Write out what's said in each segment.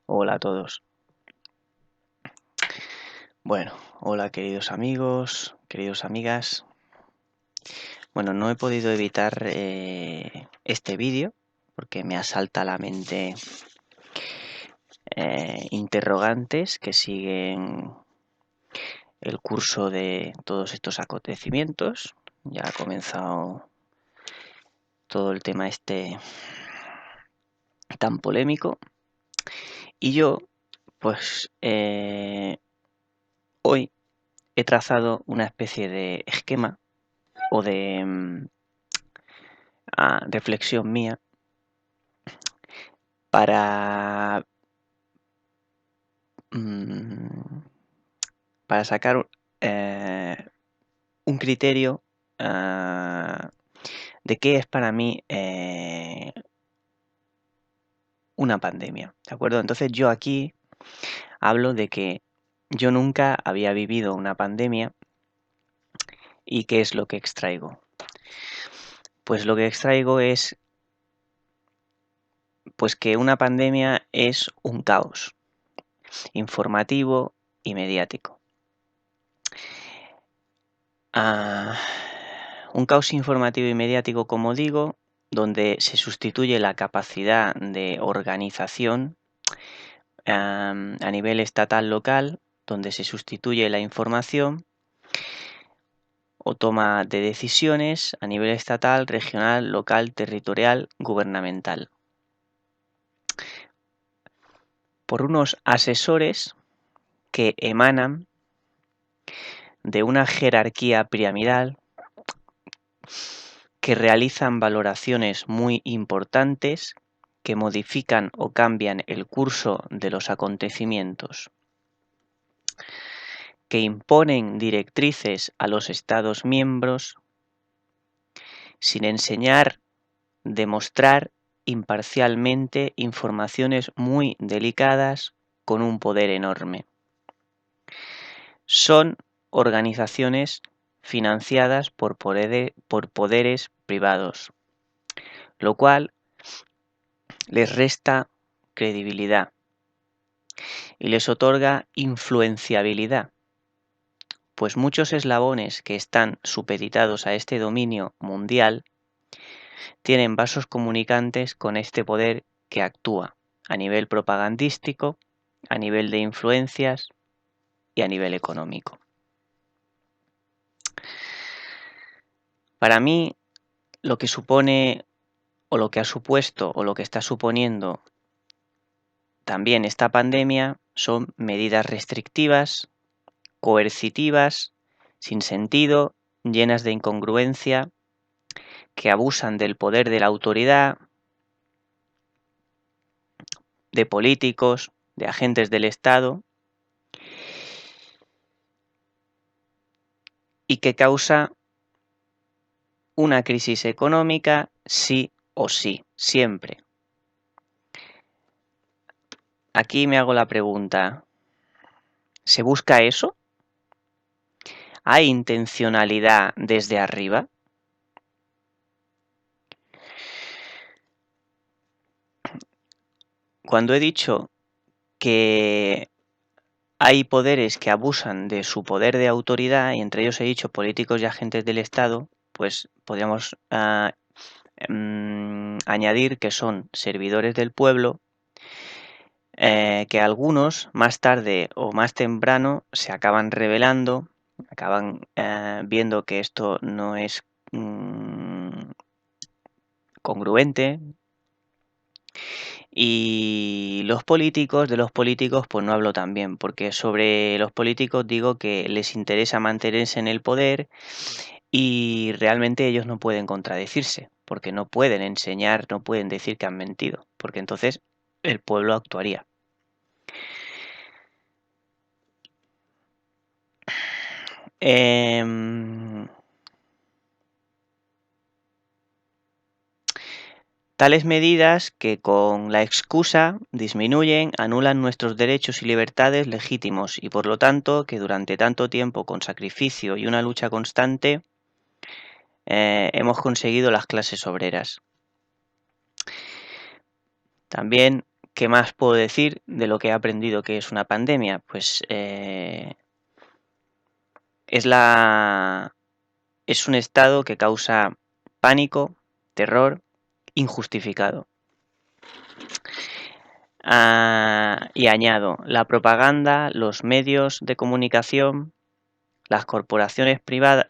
Hola a todos. Bueno, hola queridos amigos, queridos amigas. Bueno, no he podido evitar este vídeo porque me asalta a la mente interrogantes que siguen el curso de todos estos acontecimientos. Ya ha comenzado todo el tema este tan polémico. Y yo, pues, hoy he trazado una especie de esquema o de reflexión mía para, para sacar un criterio de qué es para mí una pandemia, ¿de acuerdo? Entonces yo aquí hablo de que yo nunca había vivido una pandemia y ¿qué es lo que extraigo? Pues lo que extraigo es pues que una pandemia es un caos informativo y mediático. Un caos informativo y mediático, como digo, donde se sustituye la capacidad de organización a nivel estatal local, donde se sustituye la información o toma de decisiones a nivel estatal, regional, local, territorial, gubernamental, por unos asesores que emanan de una jerarquía piramidal que realizan valoraciones muy importantes que modifican o cambian el curso de los acontecimientos, que imponen directrices a los Estados miembros sin enseñar, demostrar imparcialmente informaciones muy delicadas con un poder enorme. Son organizaciones financiadas por poderes privados, lo cual les resta credibilidad y les otorga influenciabilidad, pues muchos eslabones que están supeditados a este dominio mundial tienen vasos comunicantes con este poder que actúa a nivel propagandístico, a nivel de influencias y a nivel económico. Para mí, lo que supone o lo que ha supuesto o lo que está suponiendo también esta pandemia son medidas restrictivas, coercitivas, sin sentido, llenas de incongruencia, que abusan del poder de la autoridad, de políticos, de agentes del Estado, y que causa una crisis económica sí o sí, siempre. Aquí me hago la pregunta, ¿se busca eso? ¿Hay intencionalidad desde arriba? Cuando he dicho que hay poderes que abusan de su poder de autoridad, y entre ellos he dicho políticos y agentes del Estado, pues podríamos añadir que son servidores del pueblo, que algunos más tarde o más temprano se acaban rebelando, acaban viendo que esto no es congruente. Y los políticos, de los políticos, pues no hablo tan bien, porque sobre los políticos digo que les interesa mantenerse en el poder y realmente ellos no pueden contradecirse, porque no pueden enseñar, no pueden decir que han mentido, porque entonces el pueblo actuaría. Tales medidas que con la excusa disminuyen, anulan nuestros derechos y libertades legítimos y por lo tanto que durante tanto tiempo con sacrificio y una lucha constante hemos conseguido las clases obreras. También ¿qué más puedo decir de lo que he aprendido que es una pandemia? Pues es un estado que causa pánico, terror injustificado. Y añado, la propaganda, los medios de comunicación, las corporaciones privadas,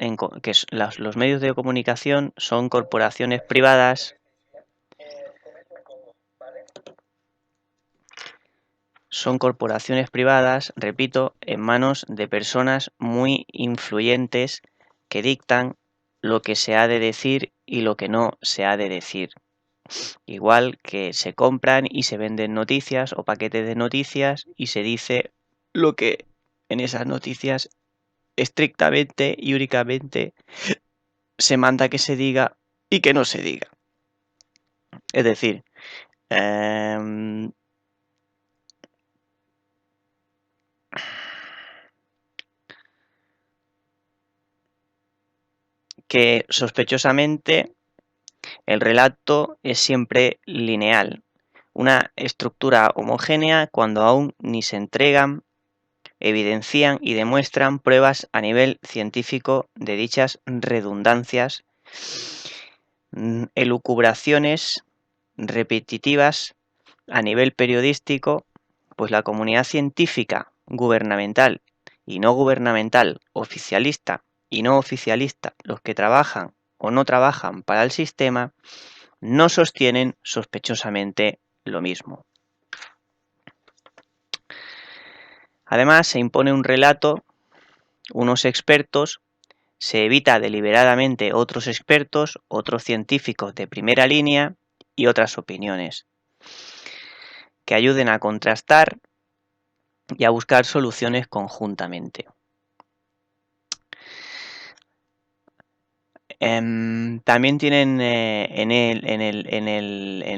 los medios de comunicación son corporaciones privadas. Son corporaciones privadas, repito, en manos de personas muy influyentes que dictan lo que se ha de decir y lo que no se ha de decir. Igual que se compran y se venden noticias o paquetes de noticias y se dice lo que en esas noticias estrictamente y únicamente se manda que se diga y que no se diga. Es decir, que sospechosamente el relato es siempre lineal, una estructura homogénea cuando aún ni se entregan, evidencian y demuestran pruebas a nivel científico de dichas redundancias, elucubraciones repetitivas a nivel periodístico, pues la comunidad científica, gubernamental y no gubernamental, oficialista y no oficialista, los que trabajan o no trabajan para el sistema, no sostienen sospechosamente lo mismo. Además, se impone un relato, unos expertos, se evita deliberadamente otros expertos, otros científicos de primera línea y otras opiniones, que ayuden a contrastar y a buscar soluciones conjuntamente. También tienen en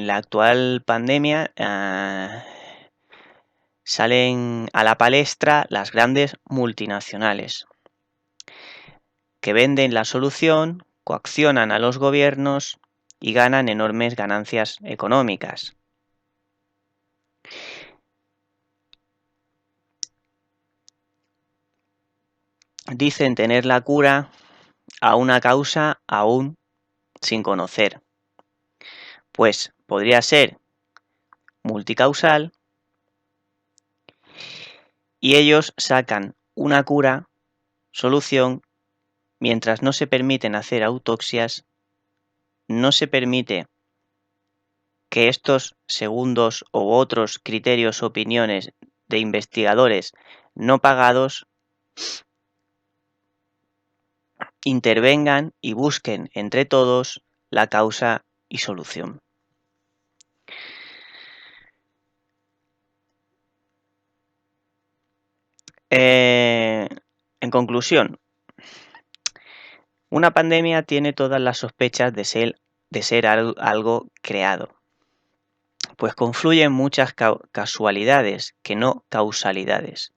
la actual pandemia salen a la palestra las grandes multinacionales que venden la solución, coaccionan a los gobiernos y ganan enormes ganancias económicas. Dicen tener la cura a una causa aún sin conocer, pues podría ser multicausal y ellos sacan una cura, solución, mientras no se permiten hacer autopsias, no se permite que estos segundos u otros criterios, opiniones de investigadores no pagados intervengan y busquen entre todos la causa y solución. En conclusión, una pandemia tiene todas las sospechas de ser algo creado, pues confluyen muchas casualidades que no causalidades,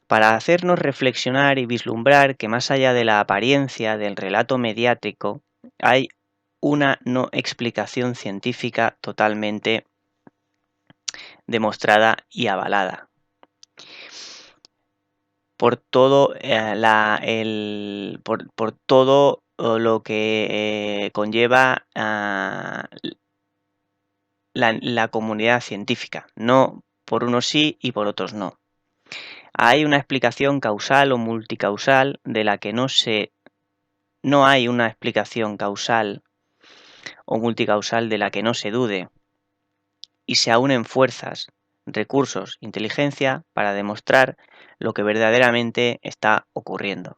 para hacernos reflexionar y vislumbrar que más allá de la apariencia del relato mediático hay una no explicación científica totalmente demostrada y avalada por todo por todo lo que conlleva la comunidad científica, no por unos sí y por otros no. Hay una explicación causal o multicausal de la que no hay una explicación causal o multicausal de la que no se dude, y se unen fuerzas, recursos, inteligencia para demostrar lo que verdaderamente está ocurriendo.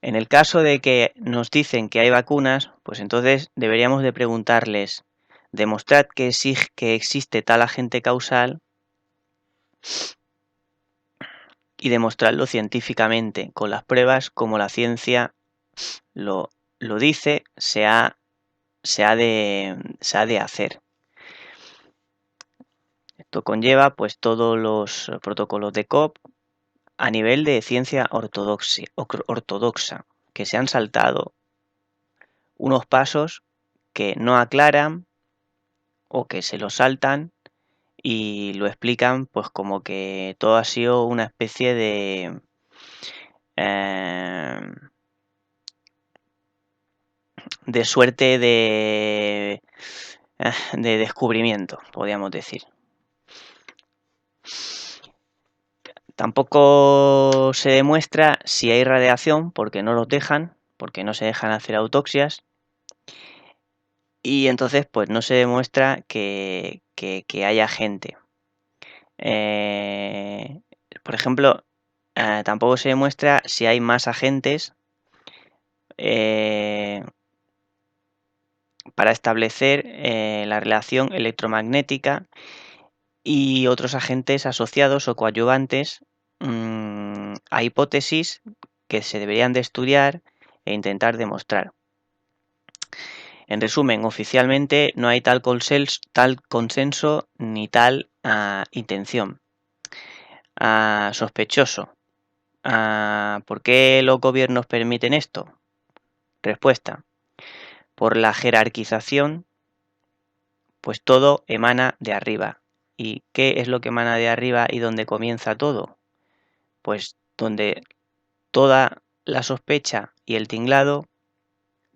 En el caso de que nos dicen que hay vacunas, pues entonces deberíamos de preguntarles, demostrad que existe tal agente causal y demostrarlo científicamente, con las pruebas como la ciencia lo dice, se ha de hacer. Esto conlleva pues todos los protocolos de COP a nivel de ciencia ortodoxa, que se han saltado unos pasos que no aclaran o que se lo saltan y lo explican pues como que todo ha sido una especie eh, de suerte de descubrimiento, podríamos decir. Tampoco se demuestra si hay radiación, porque no los dejan, porque no se dejan hacer autopsias. Y entonces, pues no se demuestra que haya gente. Por ejemplo, tampoco se demuestra si hay más agentes para establecer la relación electromagnética y otros agentes asociados o coadyuvantes a hipótesis que se deberían de estudiar e intentar demostrar. En resumen, oficialmente no hay tal consenso ni tal intención. Sospechoso. ¿Por qué los gobiernos permiten esto? Respuesta. Por la jerarquización, pues todo emana de arriba. ¿Y qué es lo que emana de arriba y dónde comienza todo? Pues donde toda la sospecha y el tinglado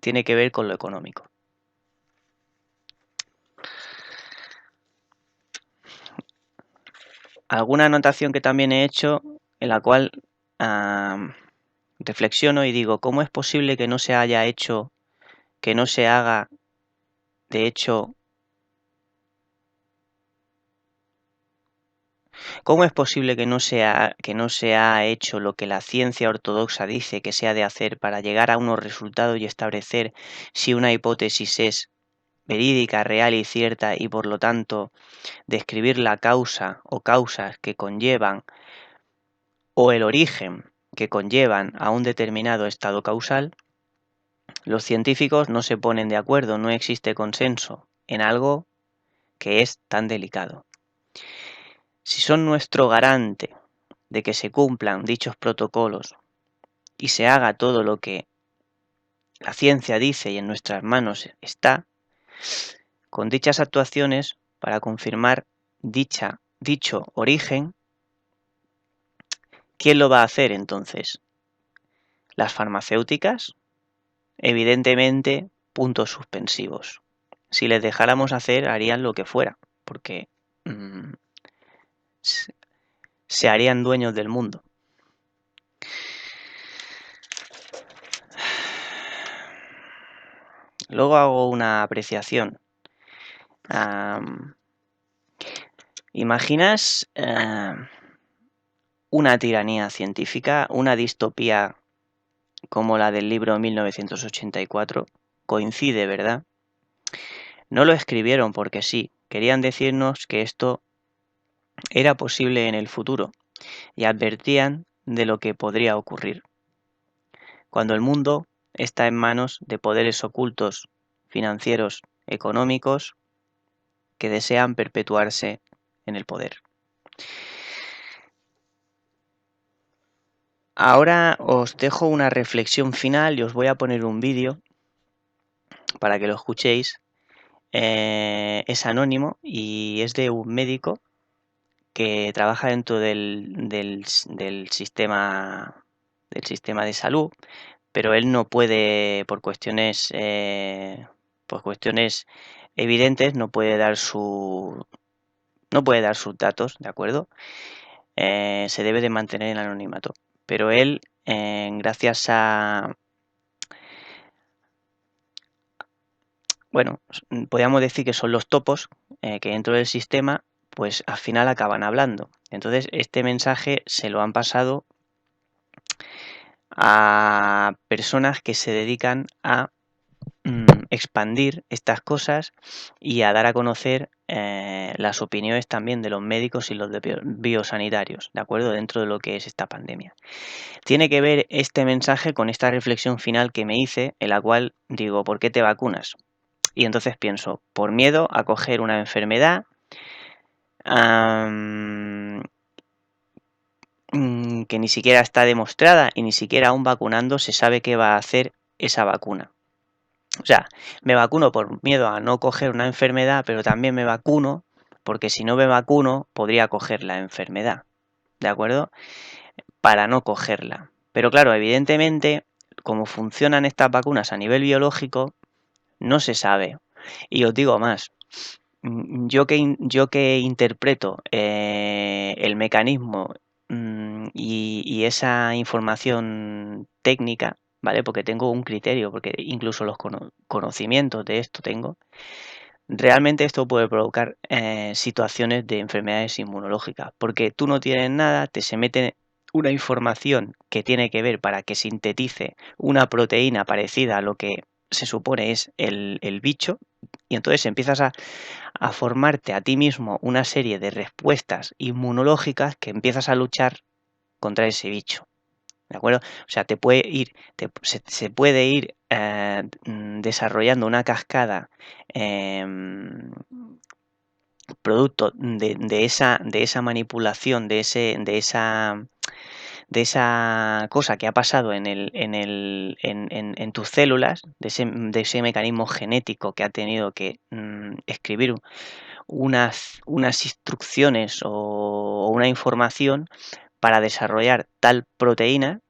tiene que ver con lo económico. Alguna anotación que también he hecho en la cual reflexiono y digo, ¿cómo es posible que no se haya hecho, que no se haga, de hecho, cómo es posible que no se ha hecho lo que la ciencia ortodoxa dice que se ha de hacer para llegar a unos resultados y establecer si una hipótesis es verídica, real y cierta y por lo tanto describir la causa o causas que conllevan o el origen que conllevan a un determinado estado causal? Los científicos no se ponen de acuerdo, no existe consenso en algo que es tan delicado. Si son nuestro garante de que se cumplan dichos protocolos y se haga todo lo que la ciencia dice y en nuestras manos está, con dichas actuaciones para confirmar dicho origen, ¿quién lo va a hacer entonces? ¿Las farmacéuticas? Evidentemente, puntos suspensivos. Si les dejáramos hacer, harían lo que fuera, porque se harían dueños del mundo. Luego hago una apreciación. ¿Imaginas una tiranía científica, una distopía como la del libro 1984? Coincide, ¿verdad? No lo escribieron porque sí, querían decirnos que esto era posible en el futuro y advertían de lo que podría ocurrir. Cuando el mundo está en manos de poderes ocultos, financieros, económicos, que desean perpetuarse en el poder. Ahora os dejo una reflexión final y os voy a poner un vídeo para que lo escuchéis. Es anónimo y es de un médico que trabaja dentro del sistema de salud, pero él no puede, por cuestiones evidentes, no puede dar sus datos, ¿de acuerdo? Se debe de mantener en anonimato. Pero él, gracias a, bueno, podríamos decir que son los topos que dentro del sistema, pues al final acaban hablando. Entonces, este mensaje se lo han pasado a personas que se dedican a expandir estas cosas y a dar a conocer las opiniones también de los médicos y los biosanitarios, ¿de acuerdo? Dentro de lo que es esta pandemia. Tiene que ver este mensaje con esta reflexión final que me hice, en la cual digo, ¿por qué te vacunas? Y entonces pienso, por miedo a coger una enfermedad que ni siquiera está demostrada y ni siquiera aún vacunando se sabe qué va a hacer esa vacuna. O sea, me vacuno por miedo a no coger una enfermedad, pero también me vacuno porque si no me vacuno podría coger la enfermedad, ¿de acuerdo? Para no cogerla. Pero claro, evidentemente, como funcionan estas vacunas a nivel biológico, no se sabe. Y os digo más, yo que interpreto el mecanismo y esa información técnica, ¿vale? Porque tengo un criterio, porque incluso los conocimientos de esto tengo, realmente esto puede provocar situaciones de enfermedades inmunológicas, porque tú no tienes nada, se mete una información que tiene que ver para que sintetice una proteína parecida a lo que se supone es el bicho, y entonces empiezas a formarte a ti mismo una serie de respuestas inmunológicas que empiezas a luchar contra ese bicho. ¿De acuerdo? O sea, se puede ir desarrollando una cascada producto de esa manipulación, de esa cosa que ha pasado en tus células, de ese mecanismo genético que ha tenido que escribir unas instrucciones o una información para desarrollar tal proteína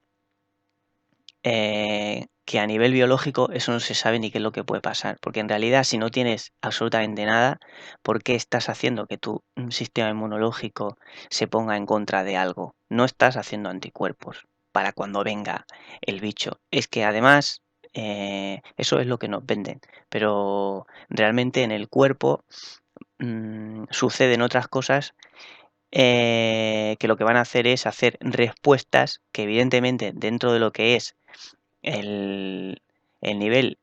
que a nivel biológico eso no se sabe ni qué es lo que puede pasar, porque en realidad si no tienes absolutamente nada, ¿por qué estás haciendo que tu sistema inmunológico se ponga en contra de algo? No estás haciendo anticuerpos para cuando venga el bicho. Es que además eso es lo que nos venden, pero realmente en el cuerpo suceden otras cosas que lo que van a hacer es hacer respuestas que evidentemente dentro de lo que es el, el nivel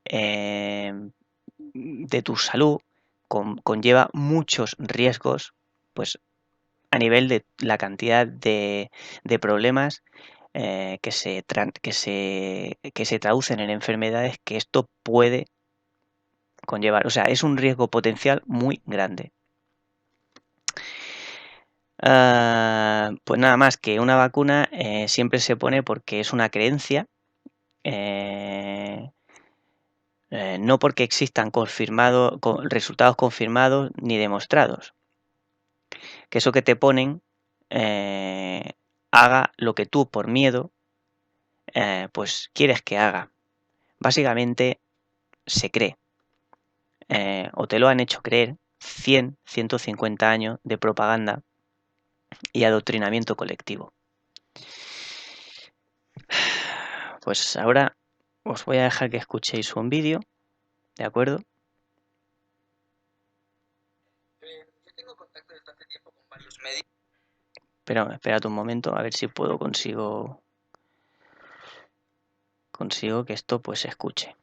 de tu salud conlleva muchos riesgos, pues a nivel de la cantidad de problemas que se traducen en enfermedades que esto puede conllevar. O sea, es un riesgo potencial muy grande. Pues nada más que una vacuna siempre se pone porque es una creencia, eh, no porque existan resultados confirmados ni demostrados. Que eso que te ponen haga lo que tú por miedo pues quieres que haga. Básicamente se cree o te lo han hecho creer 150 años de propaganda y adoctrinamiento colectivo. Pues ahora os voy a dejar que escuchéis un vídeo, ¿de acuerdo? Yo tengo contacto desde hace tiempo con varios médicos. Pero esperad un momento, a ver si consigo que esto pues se escuche.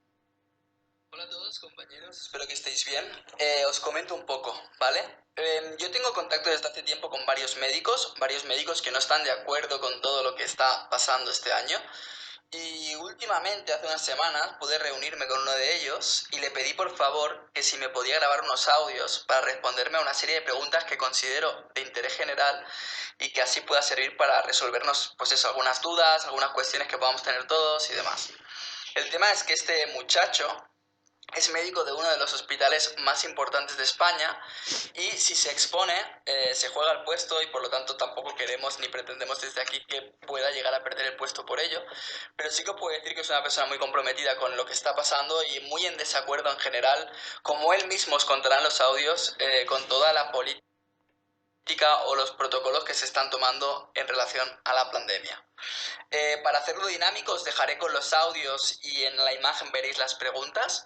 Hola a todos compañeros, espero que estéis bien. Os comento un poco, ¿vale? Yo tengo contacto desde hace tiempo con varios médicos que no están de acuerdo con todo lo que está pasando este año. Y últimamente, hace unas semanas, pude reunirme con uno de ellos y le pedí por favor que si me podía grabar unos audios para responderme a una serie de preguntas que considero de interés general y que así pueda servir para resolvernos, pues eso, algunas dudas, algunas cuestiones que podamos tener todos y demás. El tema es que este muchacho es médico de uno de los hospitales más importantes de España y si se expone, se juega el puesto y por lo tanto tampoco queremos ni pretendemos desde aquí que pueda llegar a perder el puesto por ello. Pero sí que os puedo decir que es una persona muy comprometida con lo que está pasando y muy en desacuerdo en general, como él mismo os contará en los audios, con toda la política o los protocolos que se están tomando en relación a la pandemia. Para hacerlo dinámico os dejaré con los audios y en la imagen veréis las preguntas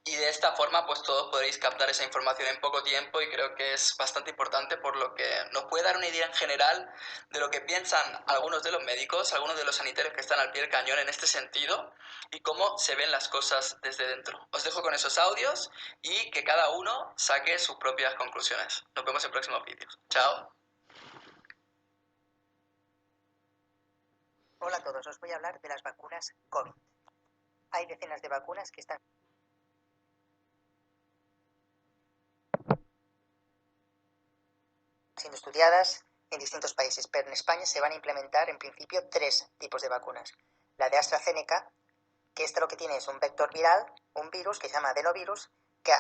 y de esta forma pues todos podréis captar esa información en poco tiempo y creo que es bastante importante por lo que nos puede dar una idea en general de lo que piensan algunos de los médicos, algunos de los sanitarios que están al pie del cañón en este sentido y cómo se ven las cosas desde dentro. Os dejo con esos audios y que cada uno saque sus propias conclusiones. Nos vemos en próximos vídeos. Chao. Hola a todos, os voy a hablar de las vacunas COVID. Hay decenas de vacunas que están siendo estudiadas en distintos países, pero en España se van a implementar en principio 3 tipos de vacunas. La de AstraZeneca, que lo que tiene es un vector viral, un virus que se llama adenovirus,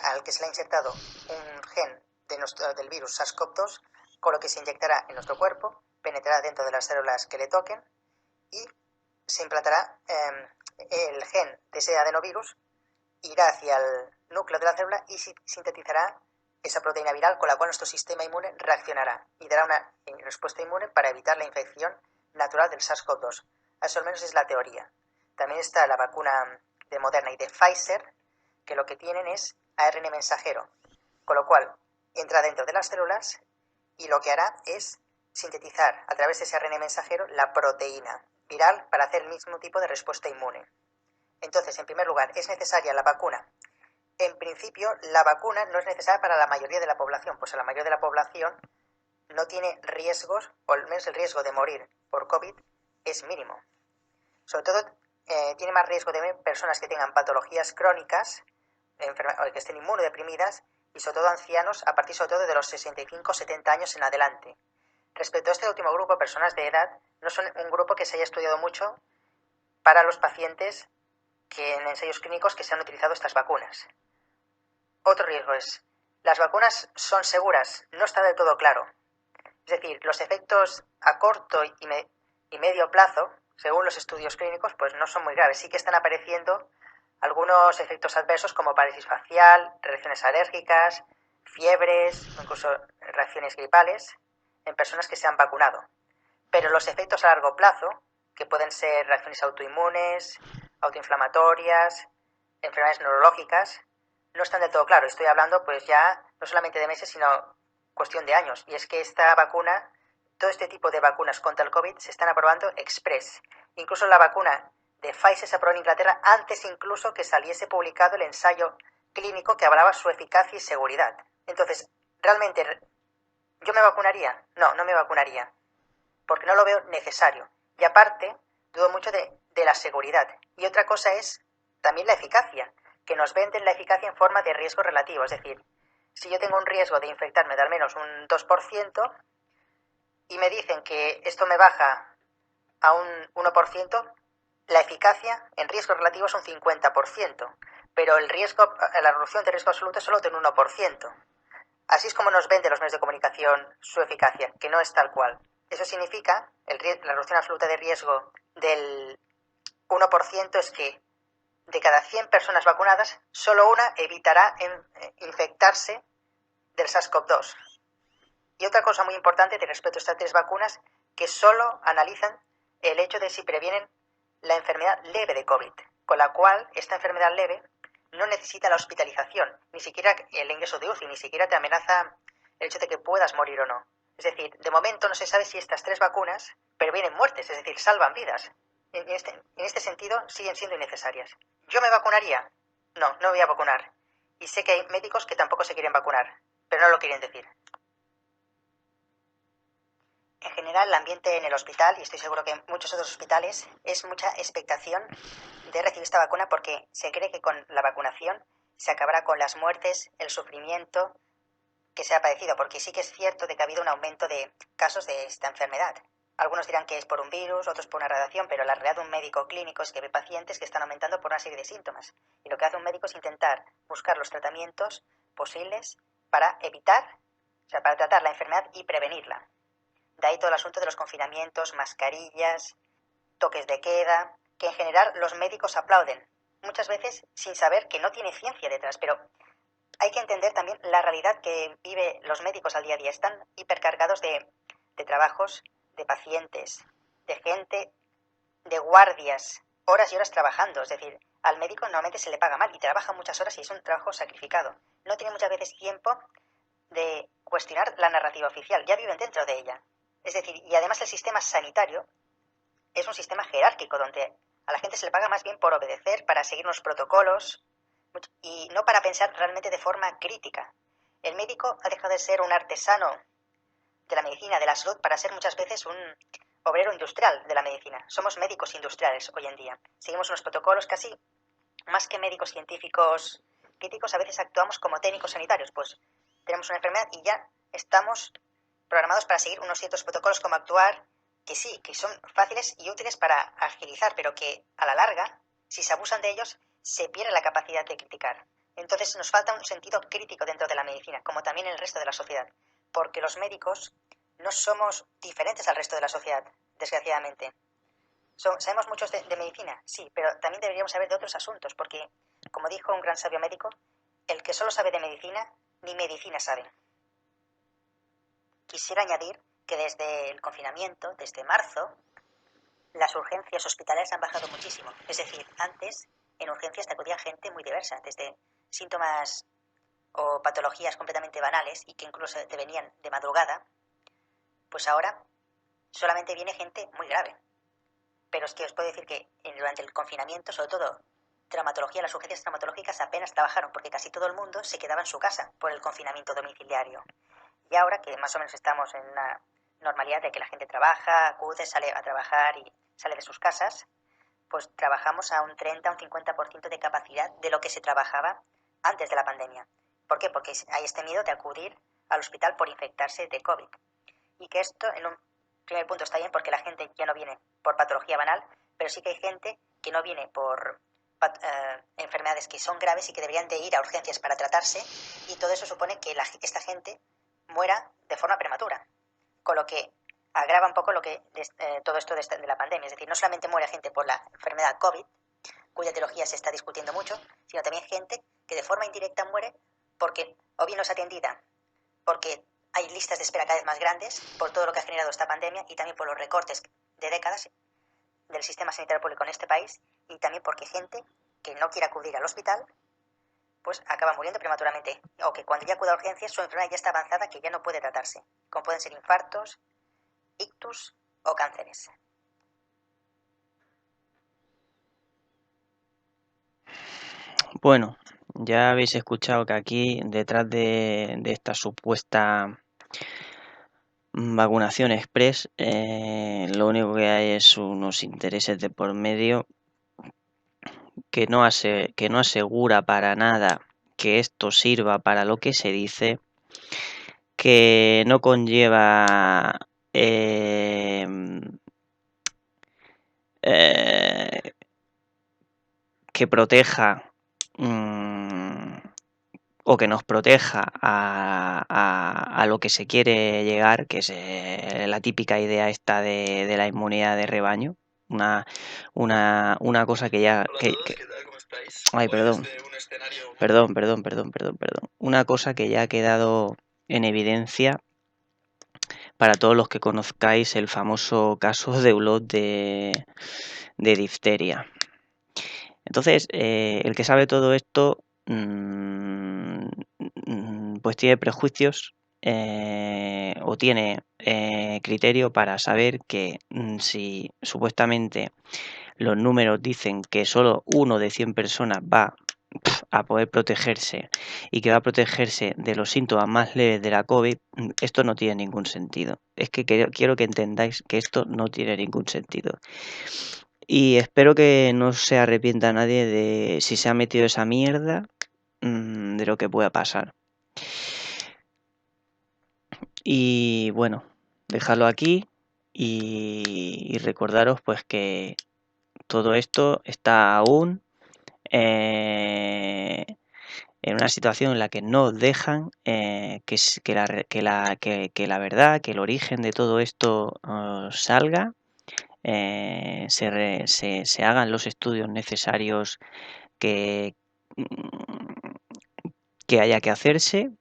al que se le ha insertado un gen del virus SARS-CoV-2, con lo que se inyectará en nuestro cuerpo, penetrará dentro de las células que le toquen y se implantará el gen de ese adenovirus, irá hacia el núcleo de la célula y sintetizará esa proteína viral con la cual nuestro sistema inmune reaccionará y dará una respuesta inmune para evitar la infección natural del SARS-CoV-2. Eso al menos es la teoría. También está la vacuna de Moderna y de Pfizer, que lo que tienen es ARN mensajero, con lo cual entra dentro de las células y lo que hará es sintetizar a través de ese ARN mensajero la proteína viral para hacer el mismo tipo de respuesta inmune. Entonces, en primer lugar, ¿es necesaria la vacuna? En principio, la vacuna no es necesaria para la mayoría de la población, pues la mayoría de la población no tiene riesgos, o al menos el riesgo de morir por COVID es mínimo. Sobre todo, tiene más riesgo de personas que tengan patologías crónicas, o que estén inmunodeprimidas, y sobre todo ancianos, a partir sobre todo de los 65-70 años en adelante. Respecto a este último grupo, personas de edad, no son un grupo que se haya estudiado mucho para los pacientes que en ensayos clínicos que se han utilizado estas vacunas. Otro riesgo es, ¿las vacunas son seguras? No está del todo claro. Es decir, los efectos a corto y medio plazo, según los estudios clínicos, pues no son muy graves. Sí que están apareciendo algunos efectos adversos como parálisis facial, reacciones alérgicas, fiebres, incluso reacciones gripales en personas que se han vacunado. Pero los efectos a largo plazo, que pueden ser reacciones autoinmunes, autoinflamatorias, enfermedades neurológicas, no están del todo claros. Estoy hablando pues ya no solamente de meses, sino cuestión de años. Y es que esta vacuna, todo este tipo de vacunas contra el COVID se están aprobando express. Incluso la vacuna de Pfizer se aprobó en Inglaterra antes incluso que saliese publicado el ensayo clínico que hablaba su eficacia y seguridad. Entonces, ¿realmente yo me vacunaría? No, no me vacunaría, porque no lo veo necesario. Y aparte, dudo mucho de la seguridad. Y otra cosa es también la eficacia, que nos venden la eficacia en forma de riesgo relativo. Es decir, si yo tengo un riesgo de infectarme de al menos un 2% y me dicen que esto me baja a un 1%, la eficacia en riesgo relativo es un 50%, pero la reducción de riesgo absoluto es solo de un 1%. Así es como nos venden los medios de comunicación su eficacia, que no es tal cual. Eso significa, la reducción absoluta de riesgo del 1% es que de cada 100 personas vacunadas, solo una evitará infectarse del SARS-CoV-2. Y otra cosa muy importante respecto a estas 3 vacunas, que solo analizan el hecho de si previenen la enfermedad leve de COVID, con la cual esta enfermedad leve no necesita la hospitalización, ni siquiera el ingreso de UCI, ni siquiera te amenaza el hecho de que puedas morir o no. Es decir, de momento no se sabe si estas 3 vacunas previenen muertes, es decir, salvan vidas. En este sentido, siguen siendo innecesarias. ¿Yo me vacunaría? No, no me voy a vacunar. Y sé que hay médicos que tampoco se quieren vacunar, pero no lo quieren decir. En general, el ambiente en el hospital, y estoy seguro que en muchos otros hospitales, es mucha expectación de recibir esta vacuna porque se cree que con la vacunación se acabará con las muertes, el sufrimiento que se ha padecido, porque sí que es cierto de que ha habido un aumento de casos de esta enfermedad. Algunos dirán que es por un virus, otros por una radiación, pero la realidad de un médico clínico es que ve pacientes que están aumentando por una serie de síntomas. Y lo que hace un médico es intentar buscar los tratamientos posibles para para tratar la enfermedad y prevenirla. De ahí todo el asunto de los confinamientos, mascarillas, toques de queda, que en general los médicos aplauden, muchas veces sin saber que no tiene ciencia detrás, pero hay que entender también la realidad que viven los médicos al día a día. Están hipercargados de trabajos, de pacientes, de gente, de guardias, horas y horas trabajando. Es decir, al médico normalmente se le paga mal y trabaja muchas horas y es un trabajo sacrificado. No tiene muchas veces tiempo de cuestionar la narrativa oficial, ya viven dentro de ella. Es decir, y además el sistema sanitario es un sistema jerárquico donde a la gente se le paga más bien por obedecer, para seguir unos protocolos y no para pensar realmente de forma crítica. El médico ha dejado de ser un artesano de la medicina, de la salud, para ser muchas veces un obrero industrial de la medicina. Somos médicos industriales hoy en día. Seguimos unos protocolos casi más que médicos científicos críticos, a veces actuamos como técnicos sanitarios, pues tenemos una enfermedad y ya estamos programados para seguir unos ciertos protocolos, como actuar, que sí, que son fáciles y útiles para agilizar, pero que a la larga Si se abusan de ellos, se pierde la capacidad de criticar. Entonces nos falta un sentido crítico dentro de la medicina, como también en el resto de la sociedad, porque los médicos no somos diferentes al resto de la sociedad, desgraciadamente. ¿Sabemos muchos de medicina? Sí, pero también deberíamos saber de otros asuntos, porque, como dijo un gran sabio médico, el que solo sabe de medicina, ni medicina sabe. Quisiera añadir que desde el confinamiento, desde marzo, las urgencias hospitalarias han bajado muchísimo. Es decir, antes en urgencias te acudía gente muy diversa, desde síntomas o patologías completamente banales y que incluso te venían de madrugada, pues ahora solamente viene gente muy grave. Pero es que os puedo decir que durante el confinamiento, sobre todo traumatología, las urgencias traumatológicas apenas trabajaron porque casi todo el mundo se quedaba en su casa por el confinamiento domiciliario. Y ahora que más o menos estamos en una normalidad de que la gente trabaja, acude, sale a trabajar y sale de sus casas, pues trabajamos a un 30, un 50% de capacidad de lo que se trabajaba antes de la pandemia. ¿Por qué? Porque hay este miedo de acudir al hospital por infectarse de COVID. Y que esto, en un primer punto, está bien porque la gente ya no viene por patología banal, pero sí que hay gente que no viene por enfermedades que son graves y que deberían de ir a urgencias para tratarse, y todo eso supone que esta gente muera de forma prematura, con lo que agrava un poco todo esto de la pandemia. Es decir, no solamente muere gente por la enfermedad COVID, cuya etiología se está discutiendo mucho, sino también gente que de forma indirecta muere porque o bien no es atendida, porque hay listas de espera cada vez más grandes por todo lo que ha generado esta pandemia y también por los recortes de décadas del sistema sanitario público en este país, y también porque gente que no quiere acudir al hospital pues acaba muriendo prematuramente, o que cuando ya acude a urgencias su enfermedad ya está avanzada, que ya no puede tratarse, como pueden ser infartos, ictus o cánceres. Bueno, ya habéis escuchado que aquí, detrás de esta supuesta vacunación express, lo único que hay es unos intereses de por medio que no asegura para nada que esto sirva para lo que se dice, que no conlleva que proteja o que nos proteja a lo que se quiere llegar, que es la típica idea esta de la inmunidad de rebaño. Una cosa que ya... Hola a todos, ¿qué tal? ¿Cómo estáis? Ay, Hoy perdón. desde un escenario... Perdón. Una cosa que ya ha quedado en evidencia para todos los que conozcáis el famoso caso de Ulot de difteria. Entonces, el que sabe todo esto, pues tiene prejuicios o tiene criterio para saber que si supuestamente los números dicen que solo 1 de 100 personas va a poder protegerse y que va a protegerse de los síntomas más leves de la COVID, esto no tiene ningún sentido. Es que quiero que entendáis que esto no tiene ningún sentido. Y espero que no se arrepienta nadie de si se ha metido esa mierda, de lo que pueda pasar. Y bueno, dejarlo aquí y recordaros pues que todo esto está aún en una situación en la que no dejan que la verdad, que el origen de todo esto salga, se hagan los estudios necesarios que, que haya que hacerse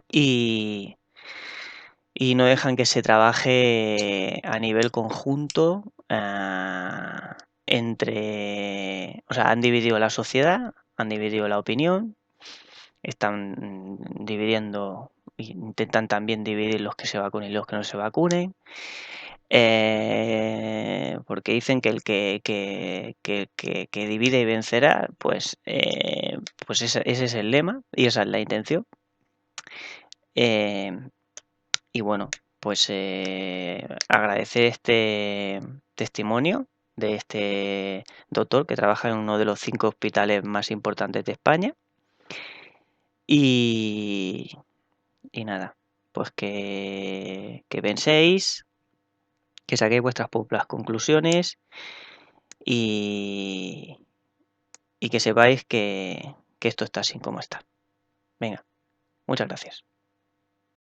y no dejan que se trabaje a nivel conjunto o sea, han dividido la sociedad, han dividido la opinión, están dividiendo, intentan también dividir los que se vacunen y los que no se vacunen, porque dicen que el que divide y vencerá, pues ese es el lema y esa es la intención. Y bueno, pues agradecer este testimonio de este doctor que trabaja en uno de los 5 hospitales más importantes de España. Y nada, pues que penséis, que saquéis vuestras propias conclusiones y y que sepáis que esto está así como está. Venga, muchas gracias.